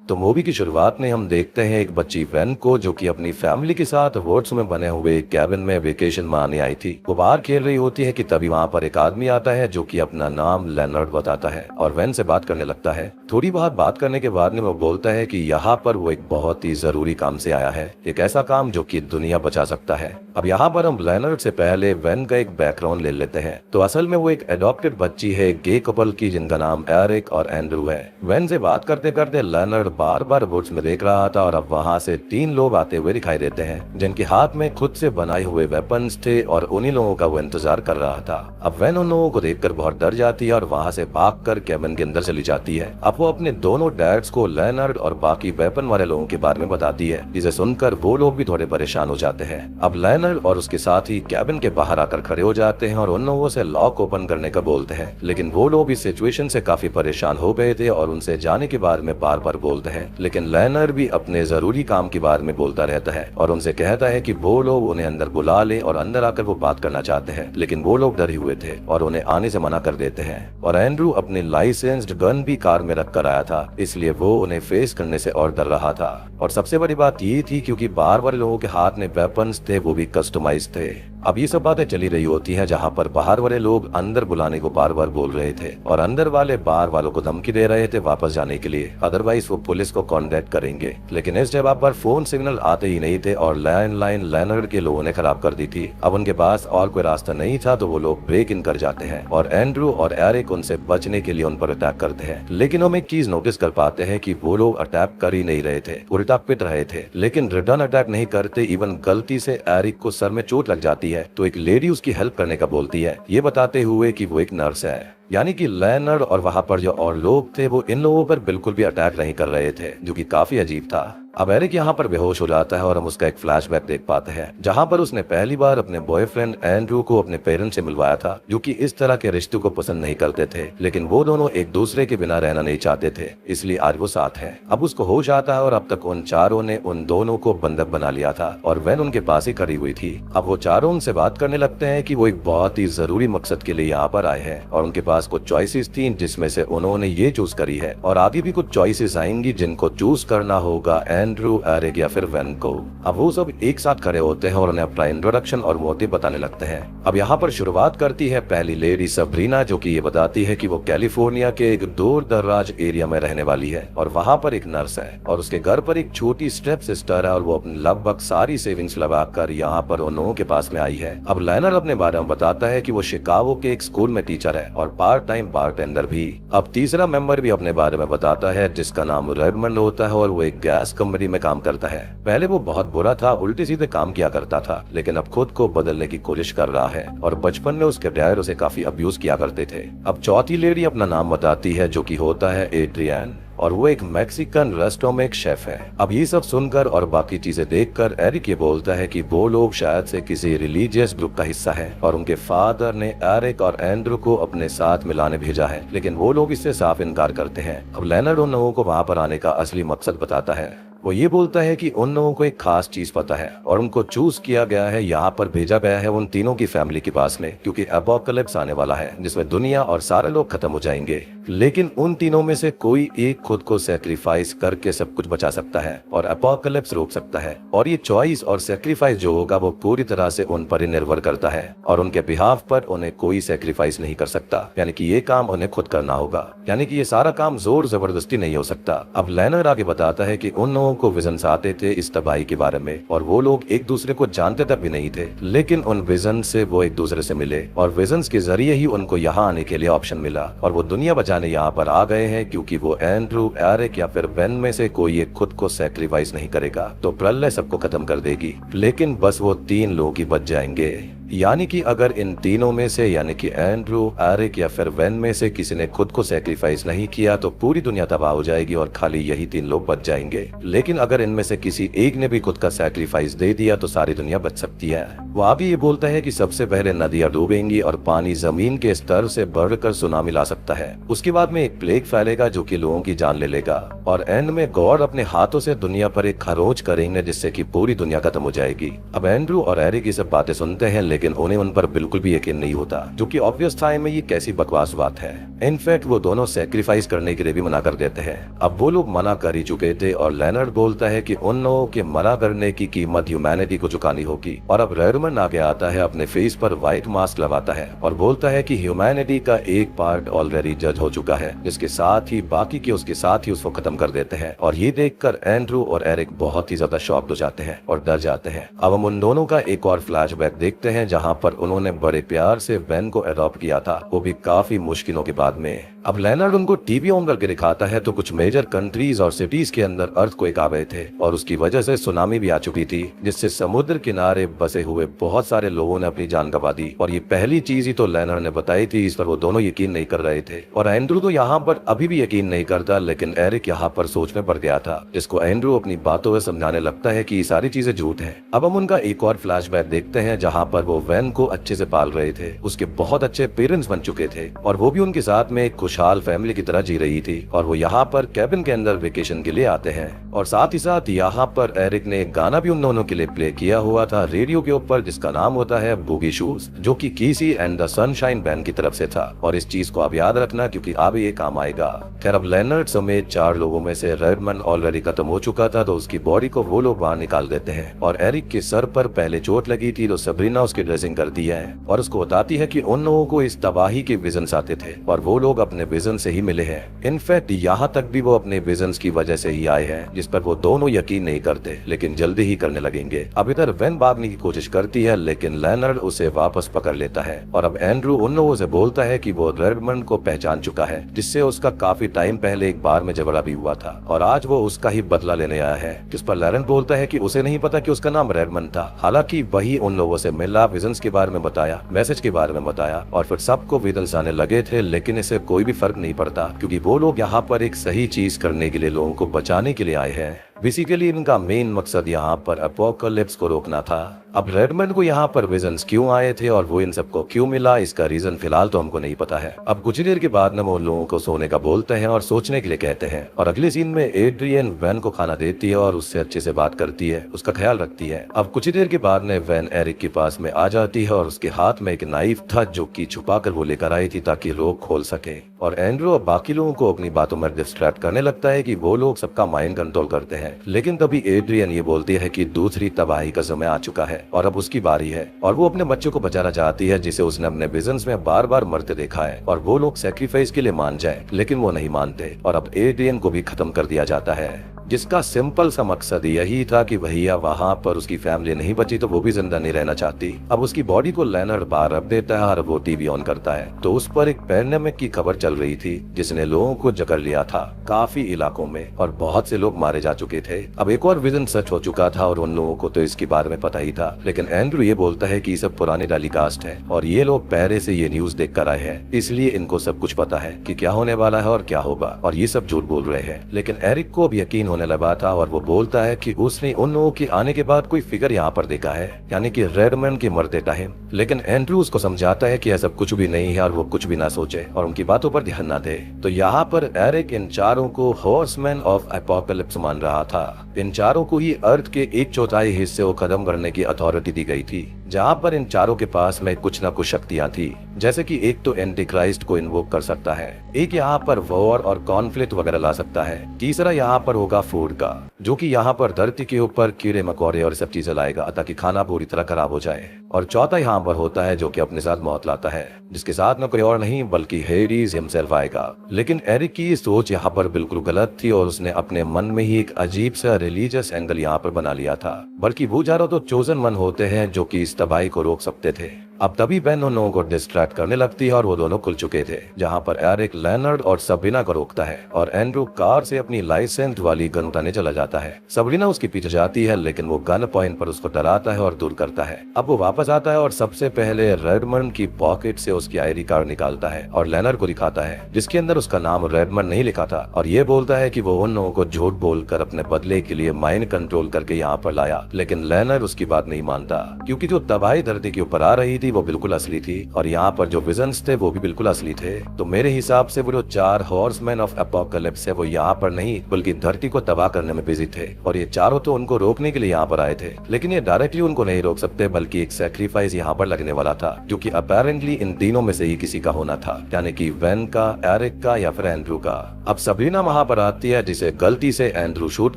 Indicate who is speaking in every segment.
Speaker 1: तो मूवी की शुरुआत में हम देखते हैं एक बच्ची वेन को, जो कि अपनी फैमिली के साथ वर्ड्स में बने हुए एक कैबिन में वेकेशन मारने आई थी। वो बाहर खेल रही होती है कि तभी वहाँ पर एक आदमी आता है जो कि अपना नाम लेनर्ड बताता है और वेन से बात करने लगता है। थोड़ी बहुत बात करने के बाद में वो बोलता है कि यहाँ पर वो एक बहुत ही जरूरी काम से आया है, एक ऐसा काम जो कि दुनिया बचा सकता है। अब यहाँ पर हम लेनर्ड से पहले वेन का एक बैकग्राउंड ले लेते हैं। तो असल में वो एक एडॉप्टेड बच्ची है गे कपल की, जिनका नाम एरिक और एंड्रू है। वेन से बात करते करते लेनर्ड बार बार वुड्स में देख रहा था और अब वहाँ से 3 लोग आते हुए दिखाई देते हैं, जिनके हाथ में खुद से बनाए हुए वेपन्स थे और उन्हीं लोगों का वो इंतजार कर रहा था। अब वेन उन लोगों को देखकर बहुत डर जाती है और वहाँ से भागकर कैबिन के अंदर चली जाती है। अब वो अपने दोनों डैड्स को लेनर्ड और बाकी वेपन वाले लोगों के बारे में बताती है, जिसे सुनकर वो लोग भी थोड़े परेशान हो जाते हैं। अब लेनर्ड और उसके साथी कैबिन के बाहर आकर खड़े हो जाते हैं और उन लोगों से लॉक ओपन करने का बोलते हैं, लेकिन वो लोग इस सिचुएशन से काफी परेशान हो गए थे और उनसे जाने के बारे में बार बार बोलते हैं। लेकिन लेनर्ड भी अपने जरूरी काम के बारे में बोलता रहता है और उनसे कहता है कि वो लोग उन्हें अंदर बुला ले और अंदर आकर वो बात करना चाहते हैं, लेकिन वो लोग डरे हुए थे और उन्हें आने से मना कर देते हैं। और एंड्रू अपनी लाइसेंस्ड गन भी कार में रख कर आया था, इसलिए वो उन्हें फेस करने से और डर रहा था। और सबसे बड़ी बात ये थी क्योंकि बार बार लोगों के हाथ में वेपन्स थे, वो भी कस्टमाइज थे। अब ये सब बातें चली रही होती हैं जहाँ पर बाहर वाले लोग अंदर बुलाने को बार बार बोल रहे थे और अंदर वाले बाहर वालों को धमकी दे रहे थे वापस जाने के लिए, अदरवाइज वो पुलिस को कांटेक्ट करेंगे। लेकिन इस जगह पर फोन सिग्नल आते ही नहीं थे और लैंडलाइन लेनर्ड के लोगों ने खराब कर दी थी। अब उनके पास और कोई रास्ता नहीं था, तो वो लोग ब्रेक इन कर जाते हैं और एंड्रू और एरिक उनसे बचने के लिए उन पर अटैक करते हैं। लेकिन हम एक चीज नोटिस कर पाते हैं कि वो लोग अटैक कर ही नहीं रहे थे, उल्टा पिट रहे थे, लेकिन रिटर्न अटैक नहीं करते। इवन गलती से एरिक को सर में चोट लग जाती है तो एक लेडी उसकी हेल्प करने का बोलती है, ये बताते हुए कि वो एक नर्स है। यानी कि लेनर्ड और वहाँ पर जो और लोग थे वो इन लोगों पर बिल्कुल भी अटैक नहीं कर रहे थे, जो कि काफी अजीब था। अब एरिक यहाँ पर बेहोश हो जाता है और हम उसका एक फ्लैशबैक देख पाते हैं जहाँ पर उसने पहली बार अपने बॉयफ्रेंड एंड्रू को अपने पेरेंट्स से मिलवाया था, जो कि इस तरह के रिश्तों को पसंद नहीं करते थे, लेकिन वो दोनों एक दूसरे के बिना रहना नहीं चाहते थे, इसलिए आज वो साथ हैं। अब उसको होश आता है और अब तक उन चारों ने उन दोनों को बंधक बना लिया था और वेन उनके पास ही खड़ी हुई थी। अब वो चारों उनसे बात करने लगते हैं कि वो एक बहुत ही जरूरी मकसद के लिए यहाँ पर आए हैं और उनके पास कुछ चॉइसेस थी, जिसमें से उन्होंने ये चूज करी है और आगे भी कुछ चॉइसेस आएंगी जिनको चूज करना होगा एंड्रू, एरिक या फिर वेन को। अब वो सब एक साथ खड़े होते हैं और उन्हें अपना इंट्रोडक्शन और मोटिव बताने लगते हैं। अब यहाँ पर शुरुआत करती है पहली लेडी सबरीना, जो कि ये बताती है कि वो कैलिफोर्निया के एक दूर दराज एरिया में रहने वाली है और वहाँ पर एक नर्स है और उसके घर पर एक छोटी स्टेप सिस्टर है और वो अपनी लगभग सारी सेविंग्स लगाकर यहाँ पर उन लोगों के पास में आई है। अब लेनर्ड अपने बारे में बताता है कि वो शिकागो के एक स्कूल में टीचर है और पार्ट टाइम बारटेंडर भी। अब तीसरा मेंबर भी अपने बारे में बताता है, जिसका नाम रेडमंड होता है और वो एक गैस कंपनी में काम करता है। पहले वो बहुत बुरा था, उल्टे सीधे काम किया करता था, लेकिन अब खुद को बदलने की कोशिश कर रहा है और बचपन में उसके डैड उसे काफी अब्यूज किया करते थे। अब चौथी लेडी अपना नाम बताती है, जो कि होता है एड्रियन और वो एक मैक्सिकन रेस्टोरेंट में एक शेफ है। अब ये सब सुनकर और बाकी चीजें देखकर एरिक ये बोलता है कि वो लोग शायद से किसी रिलीजियस ग्रुप का हिस्सा है और उनके फादर ने एरिक और एंड्रू को अपने साथ मिलाने भेजा है, लेकिन वो लोग इससे साफ इनकार करते हैं। अब लेनर्ड उन लोगों को वहाँ पर आने का असली मकसद बताता है। वो ये बोलता है कि उन लोगों को एक खास चीज पता है और उनको चूज किया गया है, यहाँ पर भेजा गया है उन तीनों की फैमिली के पास में, क्योंकि एपोकलिप्स आने वाला है जिसमें दुनिया और सारे लोग खत्म हो जाएंगे, लेकिन उन तीनों में से कोई एक खुद को सैक्रिफाइस करके सब कुछ बचा सकता है और एपोकलिप्स रोक सकता है। और ये चॉइस और सैक्रिफाइस जो होगा वो पूरी तरह से उन पर ही निर्भर करता है और उनके बिहाफ पर उन्हें कोई सैक्रिफाइस नहीं कर सकता, यानी कि ये काम उन्हें खुद करना होगा, यानी कि ये सारा काम जोर जबरदस्ती नहीं हो सकता। अब लेनर्ड आगे बताता है कि उन लोगों को विजन्स आते थे इस तबाही के बारे में और वो लोग एक दूसरे को जानते तक भी नहीं थे, लेकिन उन विजन से वो एक दूसरे से मिले और विजन्स के जरिए ही उनको यहाँ आने के लिए ऑप्शन मिला और वो दुनिया बचाने यहाँ पर आ गए हैं, क्योंकि वो एंड्रू, एरिक या फिर बेन में से कोई एक खुद को सैक्रिफाइस नहीं करेगा तो प्रलय सबको खत्म कर देगी, लेकिन बस वो 3 लोग ही बच जाएंगे। यानी कि अगर इन तीनों में से यानी कि एंड्रू, एरिक या फिर वेन में से किसी ने खुद को सैक्रिफाइस नहीं किया तो पूरी दुनिया तबाह हो जाएगी और खाली यही 3 लोग बच जाएंगे। लेकिन अगर इनमें से किसी एक ने भी खुद का सैक्रिफाइस दे दिया तो सारी दुनिया बच सकती है। वो अभी ये बोलता है कि सबसे पहले नदियां डूबेंगी और पानी जमीन के स्तर से बढ़कर सुनामी ला सकता है। उसके बाद में एक प्लेग फैलेगा जो कि लोगों की जान ले लेगा और एंड में गॉड अपने हाथों से दुनिया पर एक खरोच करेंगे जिससे कि पूरी दुनिया खत्म हो जाएगी। अब एंड्रू और एरिक ये सब बातें सुनते हैं, लेकिन उन्हें उन पर बिल्कुल भी यकीन नहीं होता, जो कि ऑब्वियस था में ये कैसी बकवास बात है। इनफैक्ट वो दोनों सेक्रीफाइस करने के लिए भी मना कर देते हैं। अब वो लोग मना कर ही चुके थे और लेनर्ड बोलता है कि उन लोगों के मना करने की कीमत ह्यूमैनिटी को चुकानी होगी। और अब रेडमंड आगे आता है, अपने फेस पर व्हाइट मास्क लगाता है और बोलता है कि ह्यूमैनिटी का एक पार्ट ऑलरेडी जज हो चुका है, जिसके साथ ही बाकी के उसके साथ ही उसको खत्म कर देते हैं। और ये देखकर एंड्रू और एरिक बहुत ही ज्यादा शॉक्ड हो जाते हैं और डर जाते हैं। अब हम उन दोनों का एक और फ्लैशबैक देखते हैं, जहाँ पर उन्होंने बड़े प्यार से बेन को अडॉप्ट किया था, वो भी काफी मुश्किलों के बाद में। अब लेनर्ड उनको टीवी ऑन करके दिखाता है तो कुछ मेजर कंट्रीज और सिटीज के अंदर अर्थक्वेक आ गए थे और उसकी वजह से सुनामी भी आ चुकी थी, जिससे समुद्र किनारे बसे हुए बहुत सारे लोगों ने अपनी जान गंवा दी। और ये पहली चीज ही तो लेनर्ड ने बताई थी, इस पर वो दोनों यकीन नहीं कर रहे थे। और एंड्रू तो यहाँ पर अभी भी यकीन नहीं करता, लेकिन एरिक यहाँ पर सोच में पड़ गया था, जिसको एंड्रू अपनी बातों में समझाने लगता है कि ये सारी चीजें झूठ है। अब हम उनका एक और फ्लैशबैक देखते हैं, जहाँ पर वो वैन को अच्छे से पाल रहे थे, उसके बहुत अच्छे पेरेंट्स बन चुके थे और वो भी उनके साथ में एक खुशहाल फैमिली की तरह जी रही थी। और वो यहाँ पर कैबिन के अंदर वेकेशन के लिए आते हैं और साथ ही साथ यहाँ पर एरिक ने एक गाना भी उन दोनों के लिए प्ले किया हुआ था रेडियो के ऊपर, जिसका नाम होता है बूगी शूज, जो कि कीसी एंड द सनशाइन बैंड की तरफ से था। और इस चीज को आप याद रखना क्योंकि आगे ये काम आएगा। खैर अब लेनर्ड समेत 4 लोगों में से रेडमंड ऑलरेडी खत्म हो चुका था, तो उसकी बॉडी को वो लोग बाहर निकाल देते हैं। और एरिक के सर पर पहले चोट लगी थी, तो सबरीना उसकी ड्रेसिंग करती है और उसको बताती है कि उन लोगों को इस तबाही के विजन्स आते थे और वो लोग अपने विजन से ही मिले हैं। इनफैक्ट यहाँ तक भी वो अपने विजन्स की वजह से ही आए हैं, जिस पर वो दोनों यकीन नहीं करते, लेकिन जल्दी ही करने लगेंगे। अब इधर वेन भागने की कोशिश करती है, लेकिन लेनर्ड उसे वापस पकड़ लेता है। और अब एंड्रू उन लोगों से बोलता है कि वो रेडमंड को पहचान चुका है, जिससे उसका काफी टाइम पहले एक बार में झगड़ा भी हुआ था और आज वो उसका ही बदला लेने आया है। जिस पर लेनर्ड बोलता है कि उसे नहीं पता कि उसका नाम रेडमंड था। हालांकि वही उन लोगों से मिला, विजन्स के बारे में बताया, मैसेज के बारे में बताया और फिर सबको विजन्स आने लगे थे, लेकिन इसे कोई भी फर्क नहीं पड़ता क्योंकि वो लोग यहाँ पर एक सही चीज करने के लिए, लोगों को बचाने के लिए आए हैं। बेसिकली इनका मेन मकसद यहाँ पर अपोकलिप्स को रोकना था। अब रेडमंड को यहाँ पर विजन्स क्यों आए थे और वो इन सबको क्यों मिला, इसका रीजन फिलहाल तो हमको नहीं पता है। अब कुछ देर के बाद न वो लोगों को सोने का बोलते हैं और सोचने के लिए कहते हैं। और अगले सीन में एड्रियन वैन को खाना देती है और उससे अच्छे से बात करती है, उसका ख्याल रखती है। अब कुछ देर के बाद में वैन एरिक के पास में आ जाती है और उसके हाथ में एक नाइफ था, जो कि छुपा कर वो लेकर आई थी ताकि रोक खोल सके। और एंड्रू और बाकी लोगों को अपनी बातों में डिस्ट्रैक्ट करने लगता है कि वो लोग सबका माइंड कंट्रोल करते हैं। लेकिन तभी एड्रियन ये बोलती है कि दूसरी तबाही का समय आ चुका है और अब उसकी बारी है और वो अपने बच्चों को बचाना चाहती है, जिसे उसने अपने विजन्स में बार बार मरते देखा है। और वो लोग सैक्रिफाइस के लिए मान जाए, लेकिन वो नहीं मानते और अब एड्रियन को भी खत्म कर दिया जाता है, जिसका सिंपल सा मकसद यही था कि भैया वहाँ पर उसकी फैमिली नहीं बची तो वो भी जिंदा नहीं रहना चाहती। अब उसकी बॉडी को लेनर्ड बाहर रख देता है और वो टीवी ऑन करता है तो उस पर एक पैंडेमिक की खबर चल रही थी, जिसने लोगों को जकड़ लिया था काफी इलाकों में और बहुत से लोग मारे जा चुके थे। अब एक और विजन सच हो चुका था और उन लोगों को तो इसके बारे में पता ही था, लेकिन एंड्रू ये बोलता है कि सब पुराने टेलीकास्ट है और ये लोग पहले से ये न्यूज देख कर आए हैं, इसलिए इनको सब कुछ पता है कि क्या होने वाला है और क्या होगा और ये सब झूठ बोल रहे हैं। लेकिन एरिक को भी यकीन होने लगा था और वो बोलता है कि उसने उन लोगों के आने के बाद कोई फिगर यहाँ पर देखा है, यानी कि रेडमंड के मरते टाइम। लेकिन एंड्रू उसको समझाता है कि ऐसा कुछ भी नहीं है और वो कुछ भी ना सोचे और उनकी बातों पर ध्यान ना दे। तो यहाँ पर एरिक इन चारों को हॉर्समैन ऑफ एपोकलिप्स मान रहा था। इन चारों को ही अर्थ के 1/4 हिस्से को खत्म करने की अथॉरिटी दी गई थी, जहाँ पर इन चारों के पास में कुछ न कुछ शक्तियाँ थी, जैसे कि एक तो एंटी क्राइस्ट को इन्वोक कर सकता है, एक यहाँ पर वॉर और कॉन्फ्लिक्ट वगैरह ला सकता है, तीसरा यहाँ पर होगा फूड का, जो कि यहाँ पर धरती के ऊपर कीड़े मकोड़े और सब चीजें लाएगा ताकि खाना पूरी तरह खराब हो जाए, और चौथा यहाँ पर होता है जो कि अपने साथ मौत लाता है, जिसके साथ में कोई और नहीं बल्कि हेडीज हिमसेल्फ आएगा। लेकिन एरिक की सोच यहाँ पर बिल्कुल गलत थी और उसने अपने मन में ही एक अजीब सा रिलीजियस एंगल यहाँ पर बना लिया था, बल्कि वो चारों तो चोजन वन होते हैं जो कि इस तबाही को रोक सकते थे। अब तभी बेन उन लोगों को डिस्ट्रैक्ट करने लगती है और वो दोनों खुल चुके थे, जहाँ पर एरिक लेनर्ड और सबरीना को रोकता है और एंड्रू कार से अपनी लाइसेंस्ड वाली गन उठाने चला जाता है। सबरीना उसके पीछे जाती है, लेकिन वो गन पॉइंट पर उसको डराता है और दूर करता है। अब वो वापस आता है और सबसे पहले रेडमंड की पॉकेट से उसकी आईडी कार्ड निकालता है और लेनर्ड को दिखाता है, जिसके अंदर उसका नाम रेडमंड नहीं लिखा था, और ये बोलता है कि वो उन लोगों को झूठ बोलकर अपने बदले के लिए माइंड कंट्रोल करके यहाँ पर लाया। लेकिन लेनर्ड उसकी बात नहीं मानता, क्योंकि जो तबाही धरती के ऊपर आ रही थी थी वो बिल्कुल असली थी और यहाँ पर जो विजन्स थे वो भी बिल्कुल असली थे। तो मेरे हिसाब से वो जो 4 हॉर्समैन ऑफ एपोकलिप्स है वो यहाँ पर नहीं बल्कि धरती को तबाह करने में बिजी थे और ये चारों तो उनको रोकने के लिए यहाँ पर आए थे, लेकिन ये डायरेक्टली उनको नहीं रोक सकते बल्कि एक सैक्रिफाइस यहाँ पर लगने वाला था जो कि अपेरेंटली इन तीनों में से ही किसी का होना था, यानी कि वेन का, एरिक का या फिर एंड्रू का। अब सबरीना वहां पर आती है जिसे गलती से एंड्रू शूट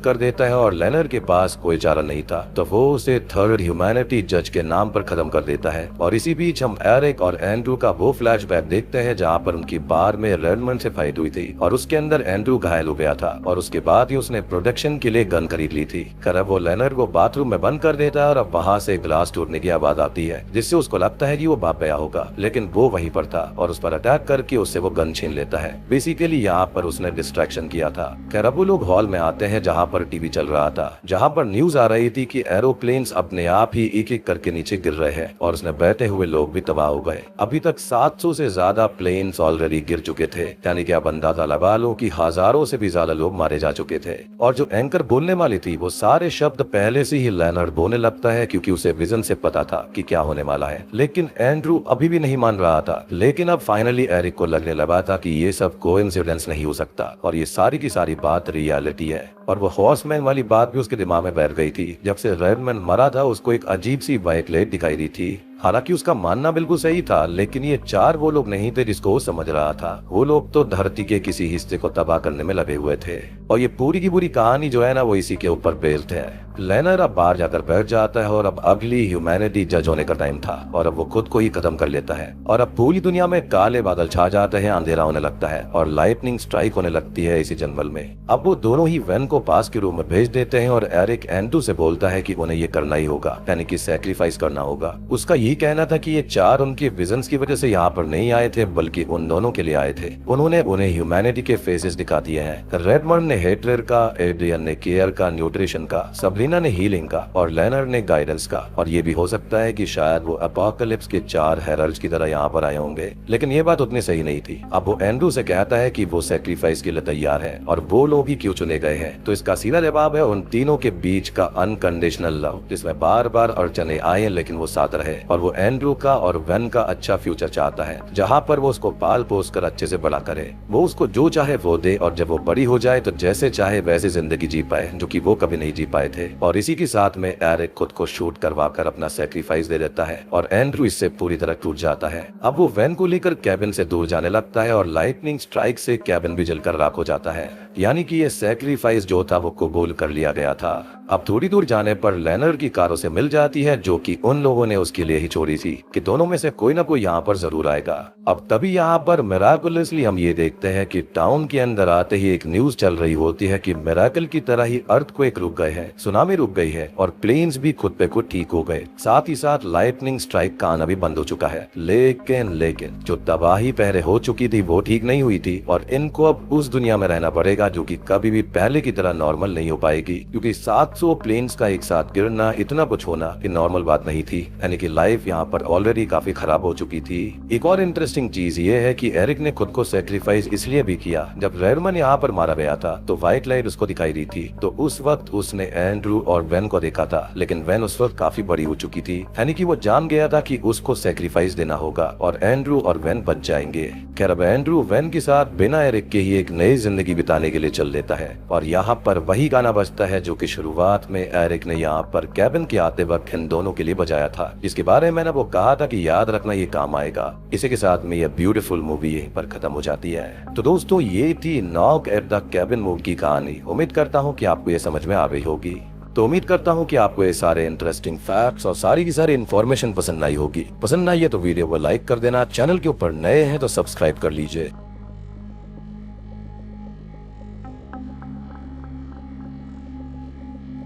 Speaker 1: कर देता है और लेनर के पास कोई चारा नहीं था तो वो उसे थर्ड ह्यूमैनिटी जज के नाम पर खत्म कर देता है। और इसी बीच हम एरिक और एंड्रू का वो फ्लैशबैक देखते हैं जहाँ पर उनकी बार में रेडमंड से फाइट हुई थी और उसके अंदर एंड्रू घायल हो गया था और उसके बाद ही उसने प्रोटेक्शन के लिए गन खरीद ली थी। अब वो लेनर को बाथरूम में बंद कर देता है और अब वहाँ से ग्लास टूटने की आवाज आती है जिससे उसको लगता है कि वो भाग गया होगा, लेकिन वो वहीं पर था और उस पर अटैक करके उससे वो गन छीन लेता है। बेसिकली यहाँ पर उसने डिस्ट्रैक्शन किया था। अब वो लोग हॉल में आते हैं जहाँ पर टीवी चल रहा था, जहाँ पर न्यूज आ रही थी कि एरोप्लेन्स अपने आप ही एक एक करके नीचे गिर रहे हैं और उसने बैठे हुए लोग भी तबाह हो गए। अभी तक 700 से ज्यादा प्लेन्स ऑलरेडी गिर चुके थे, यानी कि आप अंदाजा लगा लो कि हजारों से भी ज्यादा लोग मारे जा चुके थे। और जो एंकर बोलने वाली थी वो सारे शब्द पहले से ही लेनर्ड बोलने लगता है क्योंकि उसे विजन से पता था कि क्या होने वाला है, लेकिन एंड्रू अभी भी नहीं मान रहा था। लेकिन अब फाइनली एरिक को लगने लगा था कि ये सब कोइंसिडेंस नहीं हो सकता और ये सारी की सारी बात रियलिटी है। और वो हॉर्समैन वाली बात भी उसके दिमाग में बैठ गई थी। जब से रेडमैन मरा था उसको एक अजीब सी व्हाइट लाइट दिखाई दी थी। हालांकि उसका मानना बिल्कुल सही था, लेकिन ये 4 वो लोग नहीं थे जिसको वो समझ रहा था। वो लोग तो धरती के किसी हिस्से को तबाह करने में लगे हुए थे और ये पूरी की पूरी कहानी जो है ना वो इसी के ऊपर बेस्ड है। लेनर अब बाहर जाकर बैठ जाता है और अब अगली ह्यूमैनिटी जज होने का टाइम था और अब वो खुद को ही खत्म कर लेता है और अब पूरी दुनिया में काले बादल छा जाते हैं, अंधेरा होने लगता है और लाइटनिंग स्ट्राइक होने लगती है इसी जंगल में। अब वो दोनों ही वेन को पास के रूम में भेज देते हैं और एरिक एंड्रू से बोलता है कि उन्हें ये करना ही होगा, यानी कि सैक्रिफाइस करना होगा। उसका ये कहना था कि ये 4 उनके विजन्स की वजह से यहाँ पर नहीं आए थे बल्कि उन दोनों के लिए आए थे। उन्होंने उन्हें ह्यूमैनिटी के फेसेस दिखा दिए हैं। रेडमंड ने हेटरर का, एड्रियन ने केयर का, न्यूट्रिशन का, सबरीना ने हीलिंग का और लेनर ने गाइडेंस का। और ये भी हो सकता है कि शायद वो एपोकलिप्स के 4 हेरल्ड्स की तरह यहाँ पर आए होंगे, लेकिन ये बात उतनी सही नहीं थी। अब वो एंड्रू से कहता है कि वो सैक्रिफाइस के लिए तैयार है और वो लोग ही क्यों चुने गए हैं। तो इसका सीधा जवाब है उन तीनों के बीच का अनकंडीशनल लव, जिसमें बार बार अड़चने आए लेकिन वो साथ रहे। और वो एंड्रू का और वेन का अच्छा फ्यूचर चाहता है, जहाँ पर वो उसको पाल पोस कर अच्छे से बड़ा करे। वो उसको जो चाहे वो दे और जब वो बड़ी हो जाए तो जैसे चाहे वैसे जिंदगी जी पाए, जो कि वो कभी नहीं जी पाए थे। और इसी के साथ में एरिक खुद को शूट करवा कर अपना सैक्रिफाइस दे देता है और एंड्रू इससे पूरी तरह टूट जाता है। अब वो वेन को लेकर कैबिन से दूर जाने लगता है और लाइटनिंग स्ट्राइक से कैबिन भी जलकर राख हो जाता है, यानी कि ये सैक्रिफाइस जो था वो कबूल कर लिया गया था। अब थोड़ी दूर जाने पर लेनर की कारों से मिल जाती है जो कि उन लोगों ने उसके लिए ही छोड़ी थी कि दोनों में से कोई ना कोई यहाँ पर जरूर आएगा। अब तभी यहाँ पर मिराकुलसली हम ये देखते हैं कि टाउन के अंदर आते ही एक न्यूज चल रही होती है कि मिराकल की तरह ही अर्थक्वेक रुक गए हैं, सुनामी रुक गई है और प्लेन्स भी खुद पे खुद ठीक हो गए। साथ ही साथ लाइटनिंग स्ट्राइक का आना भी बंद हो चुका है। लेकिन जो तबाही पहले हो चुकी थी वो ठीक नहीं हुई थी और इनको अब उस दुनिया में रहना पड़ेगा जो कि कभी भी पहले की तरह नॉर्मल नहीं हो पाएगी, क्योंकि 700 प्लेन्स का एक साथ गिरना, इतना कुछ होना ये नॉर्मल बात नहीं थी। यानी कि लाइफ यहाँ पर ऑलरेडी काफी खराब हो चुकी थी। एक और इंटरेस्टिंग चीज ये है कि एरिक ने खुद को सैक्रिफाइस इसलिए भी किया, जब रेडमन यहाँ पर मारा गया था तो व्हाइट लाइट उसको दिखाई दी थी, तो उस वक्त उसने एंड्रू और वेन को देखा था, लेकिन वेन उस वक्त काफी बड़ी हो चुकी थी। यानी कि वो जान गया था कि उसको सैक्रिफाइस देना होगा और एंड्रू और वेन बच जाएंगे। खैर अब एंड्रू वेन के साथ बिना एरिक के ही एक नई जिंदगी बिताने के लिए चल देता है और यहाँ पर वही गाना बजता है जो कि शुरुआत में एरिक ने यहाँ पर कैबिन के आते वक्त इन दोनों के लिए बजाया था, जिसके बारे में मैंने वो कहा था कि याद रखना ये काम आएगा। इसी के साथ में ये ब्यूटीफुल मूवी यहीं पर खत्म हो जाती है। तो दोस्तों ये थी knock at the cabin movie की कहानी। उम्मीद करता हूँ कि आपको ये समझ में आ गई होगी। तो उम्मीद करता हूँ कि आपको ये सारे इंटरेस्टिंग फैक्ट्स और सारी की सारी इन्फॉर्मेशन पसंद आई होगी। पसंद आई है तो वीडियो को लाइक कर देना, चैनल के ऊपर नए हैं तो सब्सक्राइब कर लीजिए।